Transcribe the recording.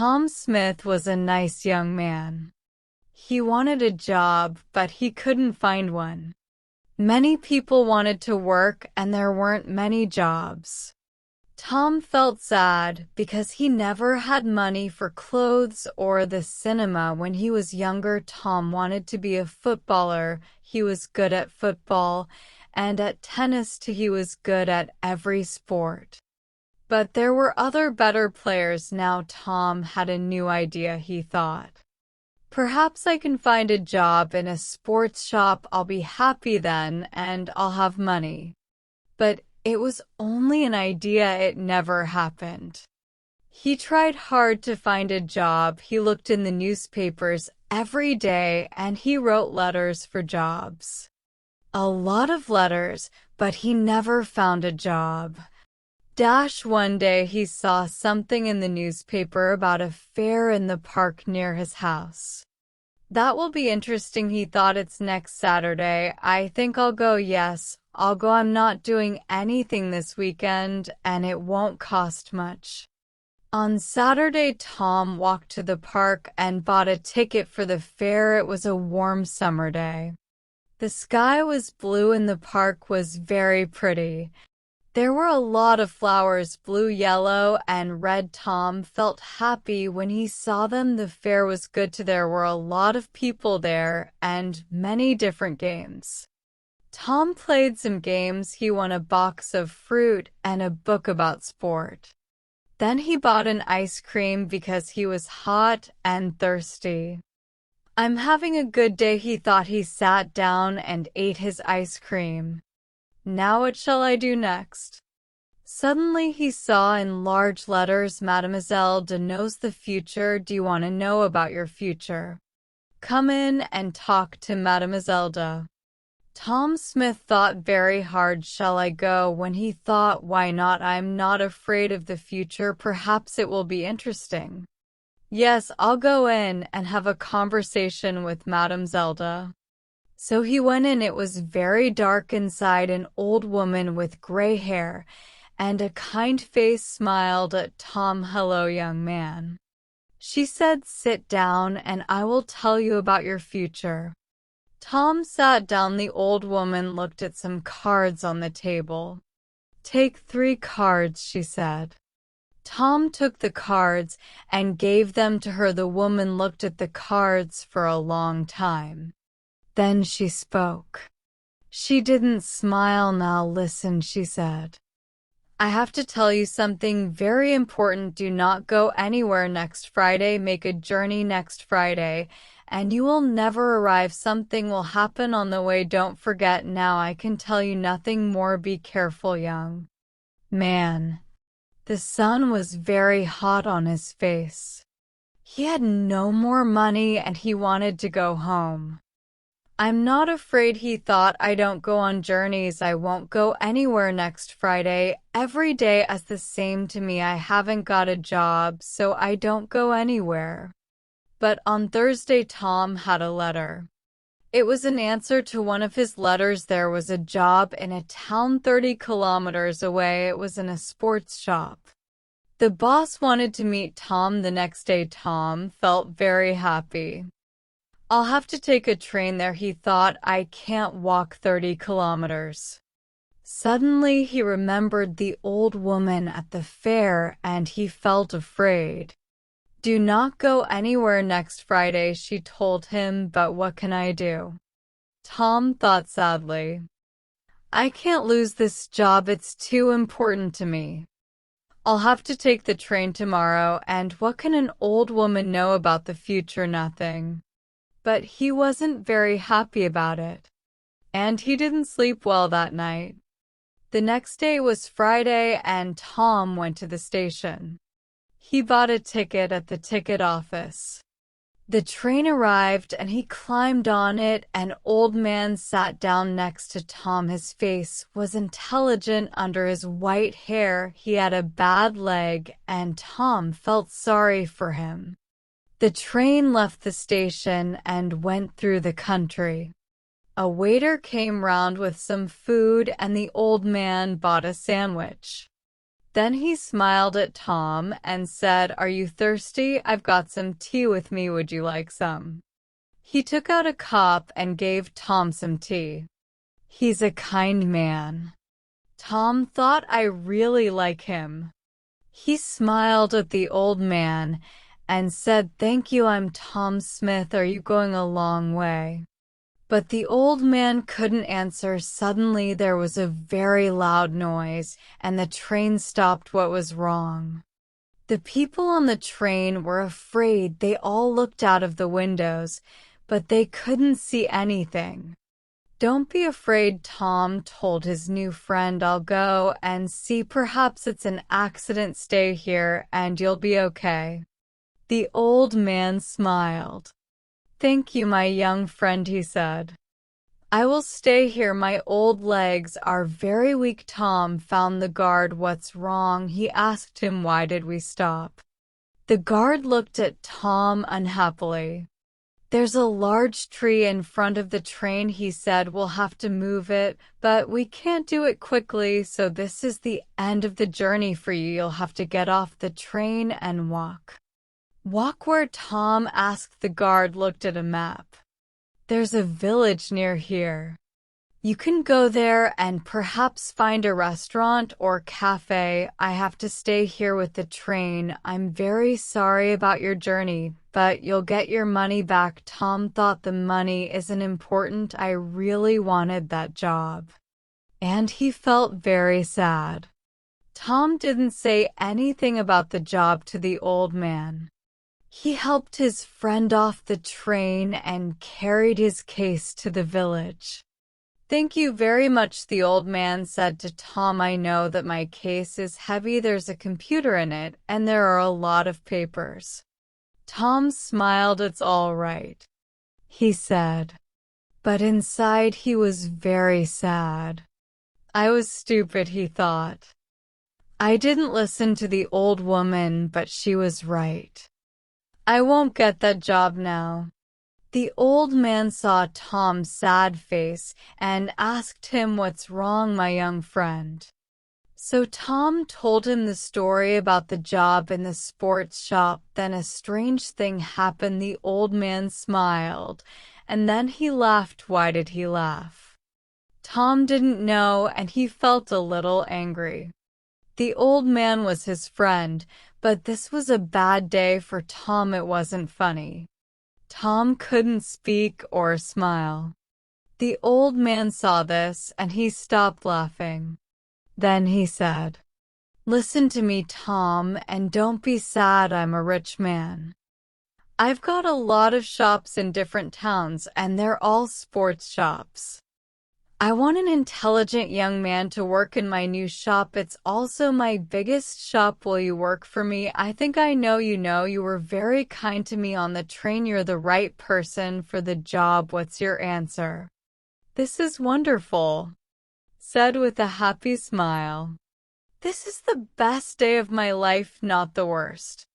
Tom Smith was a nice young man. He wanted a job, but he couldn't find one. Many people wanted to work, and there weren't many jobs. Tom felt sad because he never had money for clothes or the cinema. When he was younger, Tom wanted to be a footballer. He was good at football, and at tennis too. He was good at every sport. But there were other better players. Now Tom had a new idea. He thought, perhaps I can find a job in a sports shop. I'll be happy then, and I'll have money. But it was only an idea. It never happened. He tried hard to find a job. He looked in the newspapers every day, and he wrote letters for jobs. A lot of letters, but he never found a job. One day he saw something in the newspaper about a fair in the park near his house. That will be interesting, he thought. It's next Saturday. I think I'll go. Yes, I'll go. I'm not doing anything this weekend, and it won't cost much. On Saturday, Tom walked to the park and bought a ticket for the fair. It was a warm summer day. The sky was blue and the park was very pretty. There were a lot of flowers, blue, yellow, and red. Tom felt happy when he saw them. The fair was good too. There were a lot of people there and many different games. Tom played some games. He won a box of fruit and a book about sport. Then he bought an ice cream because he was hot and thirsty. I'm having a good day, he thought. He sat down and ate his ice cream. Now what shall I do next? Suddenly he saw in large letters, Mademoiselle de knows the future. Do you want to know about your future? Come in and talk to Mademoiselle de. Tom Smith thought very hard. Shall I go? When he thought, why not? I'm not afraid of the future. Perhaps it will be interesting. Yes, I'll go in and have a conversation with Mademoiselle de. So he went in. It was very dark inside. An old woman with gray hair and a kind face smiled at Tom. Hello, young man. She said, sit down and I will tell you about your future. Tom sat down. The old woman looked at some cards on the table. Take 3 cards, she said. Tom took the cards and gave them to her. The woman looked at the cards for a long time. Then she spoke. She didn't smile. Now listen, she said. I have to tell you something very important. Do not go anywhere next Friday. Make a journey next Friday, and you will never arrive. Something will happen on the way. Don't forget. Now I can tell you nothing more. Be careful, young man. The sun was very hot on his face. He had no more money and he wanted to go home. I'm not afraid, he thought. I don't go on journeys. I won't go anywhere next Friday. Every day is the same to me. I haven't got a job, so I don't go anywhere. But on Thursday, Tom had a letter. It was an answer to one of his letters. There was a job in a town 30 kilometers away. It was in a sports shop. The boss wanted to meet Tom the next day. Tom felt very happy. I'll have to take a train there, he thought. I can't walk 30 kilometers. Suddenly he remembered the old woman at the fair and he felt afraid. Do not go anywhere next Friday, she told him. But what can I do? Tom thought sadly. I can't lose this job. It's too important to me. I'll have to take the train tomorrow, and what can an old woman know about the future? Nothing. But he wasn't very happy about it. And he didn't sleep well that night. The next day was Friday, and Tom went to the station. He bought a ticket at the ticket office. The train arrived and he climbed on it. An old man sat down next to Tom. His face was intelligent under his white hair. He had a bad leg, and Tom felt sorry for him. The train left the station and went through the country. A waiter came round with some food and the old man bought a sandwich. Then he smiled at Tom and said, "Are you thirsty? I've got some tea with me. Would you like some?" He took out a cup and gave Tom some tea. "He's a kind man." Tom thought, "I really like him." He smiled at the old man and said, "Thank you, I'm Tom Smith. Are you going a long way?" But the old man couldn't answer. Suddenly there was a very loud noise, and the train stopped. What was wrong? The people on the train were afraid. They all looked out of the windows, but they couldn't see anything. "Don't be afraid," Tom told his new friend. "I'll go and see. Perhaps it's an accident. Stay here, and you'll be okay." The old man smiled. "Thank you, my young friend," he said. "I will stay here. My old legs are very weak." Tom found the guard. "What's wrong?" he asked him. "Why did we stop?" The guard looked at Tom unhappily. "There's a large tree in front of the train," he said. "We'll have to move it, but we can't do it quickly, so this is the end of the journey for you. You'll have to get off the train and walk." "Walk where?" Tom asked. The guard looked at a map. "There's a village near here. You can go there and perhaps find a restaurant or cafe. I have to stay here with the train. I'm very sorry about your journey, but you'll get your money back." Tom thought, the money isn't important. I really wanted that job. And he felt very sad. Tom didn't say anything about the job to the old man. He helped his friend off the train and carried his case to the village. "Thank you very much," the old man said to Tom. "I know that my case is heavy. There's a computer in it, and there are a lot of papers." Tom smiled. "It's all right," he said. But inside he was very sad. "I was stupid," he thought. "I didn't listen to the old woman, but she was right. I won't get that job now." The old man saw Tom's sad face and asked him, "What's wrong, my young friend?" So Tom told him the story about the job in the sports shop. Then a strange thing happened. The old man smiled, and then he laughed. Why did he laugh? Tom didn't know, and he felt a little angry. The old man was his friend, but this was a bad day for Tom. It wasn't funny. Tom couldn't speak or smile. The old man saw this, and he stopped laughing. Then he said, "Listen to me, Tom, and don't be sad. I'm a rich man. I've got a lot of shops in different towns, and they're all sports shops. I want an intelligent young man to work in my new shop. It's also my biggest shop. Will you work for me? I think I know you. You were very kind to me on the train. You're the right person for the job. What's your answer?" "This is wonderful," said with a happy smile. "This is the best day of my life, not the worst."